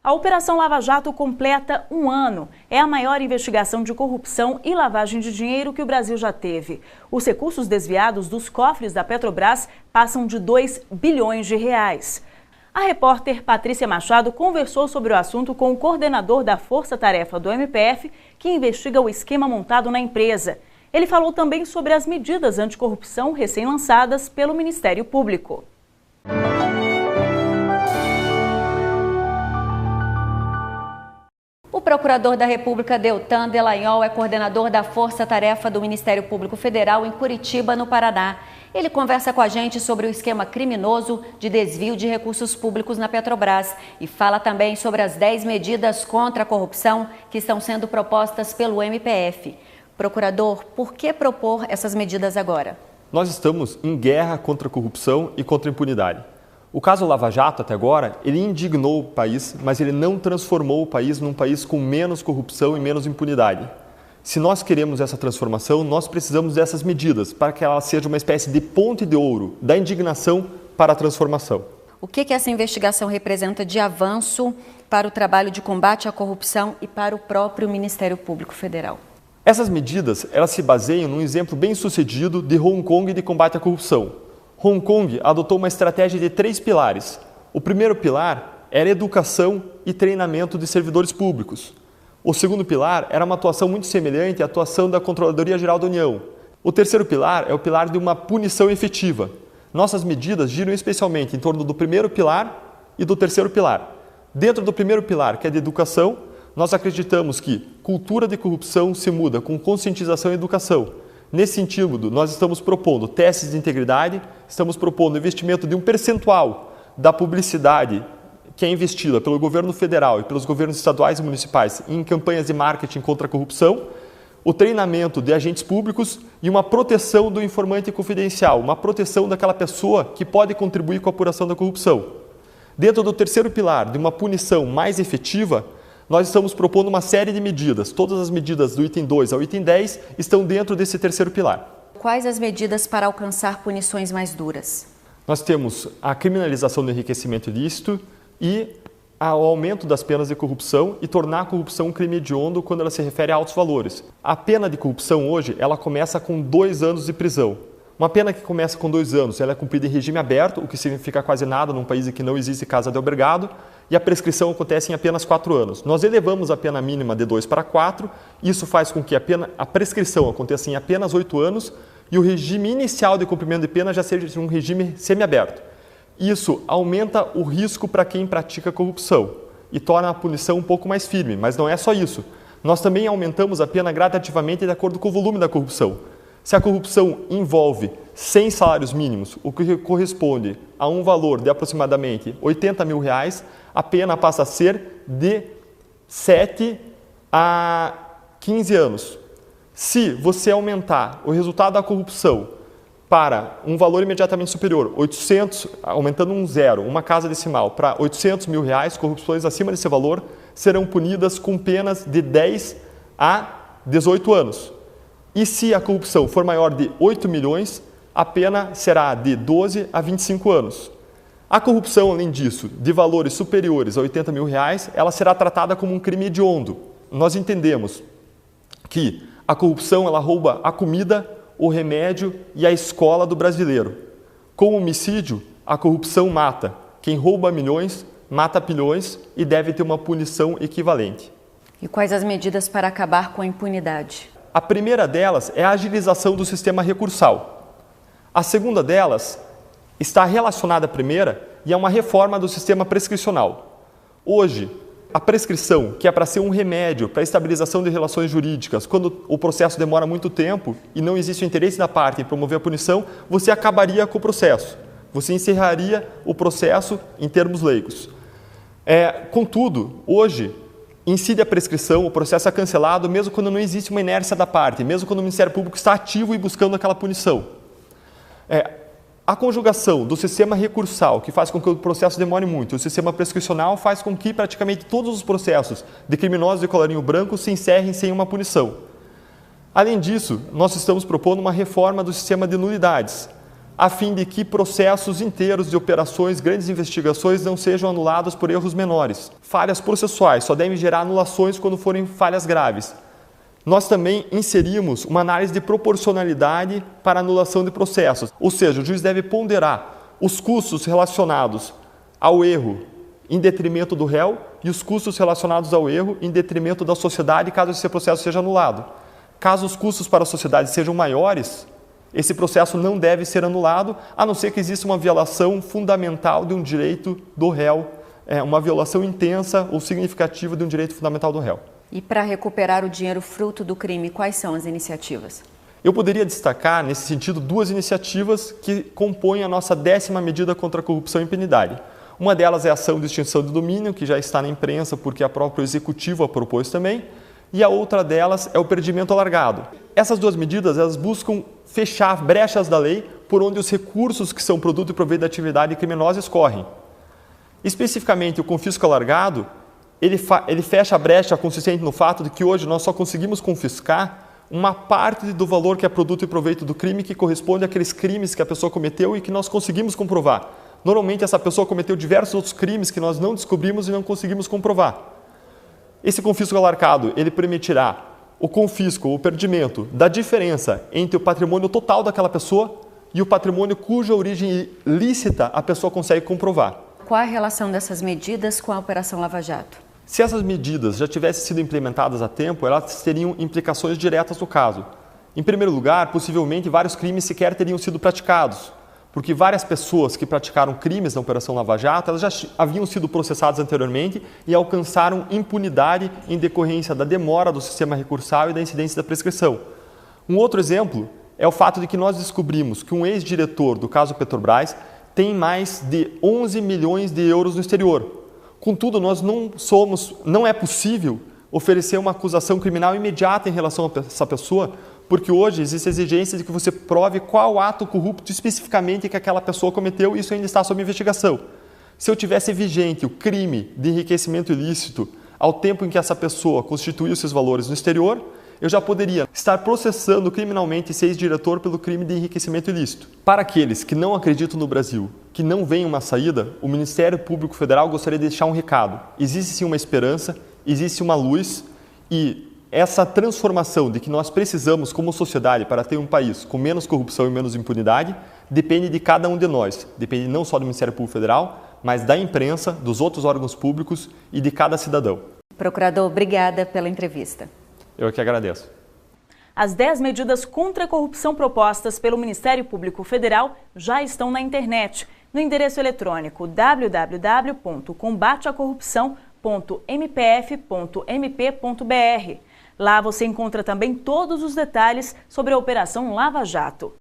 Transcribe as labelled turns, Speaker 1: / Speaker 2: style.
Speaker 1: A Operação Lava Jato completa um ano. É a maior investigação de corrupção e lavagem de dinheiro que o Brasil já teve. Os recursos desviados dos cofres da Petrobras passam de 2 bilhões de reais. A repórter Patrícia Machado conversou sobre o assunto com o coordenador da Força Tarefa do MPF, que investiga o esquema montado na empresa. Ele falou também sobre as medidas anticorrupção recém-lançadas pelo Ministério Público.
Speaker 2: O procurador da República, Deltan Delagnol, é coordenador da Força Tarefa do Ministério Público Federal em Curitiba, no Paraná. Ele conversa com a gente sobre o esquema criminoso de desvio de recursos públicos na Petrobras e fala também sobre as 10 medidas contra a corrupção que estão sendo propostas pelo MPF. Procurador, por que propor essas medidas agora?
Speaker 3: Nós estamos em guerra contra a corrupção e contra a impunidade. O caso Lava Jato, até agora, ele indignou o país, mas ele não transformou o país num país com menos corrupção e menos impunidade. Se nós queremos essa transformação, nós precisamos dessas medidas para que ela seja uma espécie de ponte de ouro da indignação para a transformação.
Speaker 2: O que essa investigação representa de avanço para o trabalho de combate à corrupção e para o próprio Ministério Público Federal?
Speaker 3: Essas medidas, elas se baseiam num exemplo bem sucedido de Hong Kong de combate à corrupção. Hong Kong adotou uma estratégia de 3 pilares. O primeiro pilar era educação e treinamento de servidores públicos. O segundo pilar era uma atuação muito semelhante à atuação da Controladoria Geral da União. O terceiro pilar é o pilar de uma punição efetiva. Nossas medidas giram especialmente em torno do primeiro pilar e do terceiro pilar. Dentro do primeiro pilar, que é de educação, nós acreditamos que cultura de corrupção se muda com conscientização e educação. Nesse sentido, nós estamos propondo testes de integridade, estamos propondo investimento de um percentual da publicidade que é investida pelo governo federal e pelos governos estaduais e municipais em campanhas de marketing contra a corrupção, o treinamento de agentes públicos e uma proteção do informante confidencial, uma proteção daquela pessoa que pode contribuir com a apuração da corrupção. Dentro do terceiro pilar, de uma punição mais efetiva, nós estamos propondo uma série de medidas. Todas as medidas do item 2 ao item 10 estão dentro desse terceiro pilar.
Speaker 2: Quais as medidas para alcançar punições mais duras?
Speaker 3: Nós temos a criminalização do enriquecimento ilícito e o aumento das penas de corrupção e tornar a corrupção um crime hediondo quando ela se refere a altos valores. A pena de corrupção hoje, ela começa com 2 anos de prisão. Uma pena que começa com 2 anos, ela é cumprida em regime aberto, o que significa quase nada num país em que não existe casa de obrigado, e a prescrição acontece em apenas 4 anos. Nós elevamos a pena mínima de 2 para 4, isso faz com que a prescrição aconteça em apenas 8 anos e o regime inicial de cumprimento de pena já seja um regime semiaberto. Isso aumenta o risco para quem pratica corrupção e torna a punição um pouco mais firme, mas não é só isso. Nós também aumentamos a pena gradativamente de acordo com o volume da corrupção. Se a corrupção envolve 100 salários mínimos, o que corresponde a um valor de aproximadamente R$80 mil, a pena passa a ser de 7 a 15 anos. Se você aumentar o resultado da corrupção para um valor imediatamente superior, 800, aumentando um zero, uma casa decimal, para R$800 mil, corrupções acima desse valor serão punidas com penas de 10 a 18 anos. E se a corrupção for maior de 8 milhões, a pena será de 12 a 25 anos. A corrupção, além disso, de valores superiores a R$80 mil, ela será tratada como um crime hediondo. Nós entendemos que a corrupção ela rouba a comida, o remédio e a escola do brasileiro. Com o homicídio, a corrupção mata. Quem rouba milhões, mata bilhões e deve ter uma punição equivalente.
Speaker 2: E quais as medidas para acabar com a impunidade?
Speaker 3: A primeira delas é a agilização do sistema recursal. A segunda delas está relacionada à primeira e é uma reforma do sistema prescricional. Hoje, a prescrição, que é para ser um remédio para a estabilização de relações jurídicas, quando o processo demora muito tempo e não existe o interesse da parte em promover a punição, você acabaria com o processo. Você encerraria o processo em termos leigos. Contudo, hoje, incide a prescrição, o processo é cancelado, mesmo quando não existe uma inércia da parte, mesmo quando o Ministério Público está ativo e buscando aquela punição. A conjugação do sistema recursal, que faz com que o processo demore muito, e o sistema prescricional faz com que praticamente todos os processos de criminosos de colarinho branco se encerrem sem uma punição. Além disso, nós estamos propondo uma reforma do sistema de nulidades. a fim de que processos inteiros de operações, grandes investigações não sejam anulados por erros menores. Falhas processuais só devem gerar anulações quando forem falhas graves. Nós também inserimos uma análise de proporcionalidade para anulação de processos, ou seja, o juiz deve ponderar os custos relacionados ao erro em detrimento do réu e os custos relacionados ao erro em detrimento da sociedade caso esse processo seja anulado. Caso os custos para a sociedade sejam maiores, esse processo não deve ser anulado, a não ser que exista uma violação fundamental de um direito do réu, uma violação intensa ou significativa de um direito fundamental do réu.
Speaker 2: E para recuperar o dinheiro fruto do crime, quais são as iniciativas?
Speaker 3: Eu poderia destacar, nesse sentido, duas iniciativas que compõem a nossa 10ª medida contra a corrupção e impunidade. Uma delas é a ação de extinção de domínio, que já está na imprensa porque a própria Executivo a propôs também, e a outra delas é o perdimento alargado. Essas duas medidas elas buscam fechar brechas da lei por onde os recursos que são produto e proveito da atividade criminosa escorrem. Especificamente, o confisco alargado, ele fecha a brecha consistente no fato de que hoje nós só conseguimos confiscar uma parte do valor que é produto e proveito do crime que corresponde àqueles crimes que a pessoa cometeu e que nós conseguimos comprovar. Normalmente essa pessoa cometeu diversos outros crimes que nós não descobrimos e não conseguimos comprovar. Esse confisco alargado, ele permitirá o confisco, o perdimento da diferença entre o patrimônio total daquela pessoa e o patrimônio cuja origem ilícita a pessoa consegue comprovar.
Speaker 2: Qual a relação dessas medidas com a Operação Lava Jato?
Speaker 3: Se essas medidas já tivessem sido implementadas a tempo, elas teriam implicações diretas no caso. Em primeiro lugar, possivelmente vários crimes sequer teriam sido praticados, porque várias pessoas que praticaram crimes na Operação Lava Jato, elas já haviam sido processadas anteriormente e alcançaram impunidade em decorrência da demora do sistema recursal e da incidência da prescrição. Um outro exemplo é o fato de que nós descobrimos que um ex-diretor do caso Petrobras tem mais de 11 milhões de euros no exterior. Contudo, não é possível oferecer uma acusação criminal imediata em relação a essa pessoa, porque hoje existe a exigência de que você prove qual ato corrupto especificamente que aquela pessoa cometeu e isso ainda está sob investigação. Se eu tivesse vigente o crime de enriquecimento ilícito ao tempo em que essa pessoa constituiu esses valores no exterior, eu já poderia estar processando criminalmente esse ex-diretor pelo crime de enriquecimento ilícito. Para aqueles que não acreditam no Brasil, que não veem uma saída, o Ministério Público Federal gostaria de deixar um recado. Existe sim uma esperança, existe uma luz e essa transformação de que nós precisamos como sociedade para ter um país com menos corrupção e menos impunidade depende de cada um de nós. Depende não só do Ministério Público Federal, mas da imprensa, dos outros órgãos públicos e de cada cidadão.
Speaker 2: Procurador, obrigada pela entrevista.
Speaker 3: Eu que agradeço.
Speaker 1: As 10 medidas contra a corrupção propostas pelo Ministério Público Federal já estão na internet, no endereço eletrônico www.combateacorrupção.mpf.mp.br. Lá você encontra também todos os detalhes sobre a Operação Lava Jato.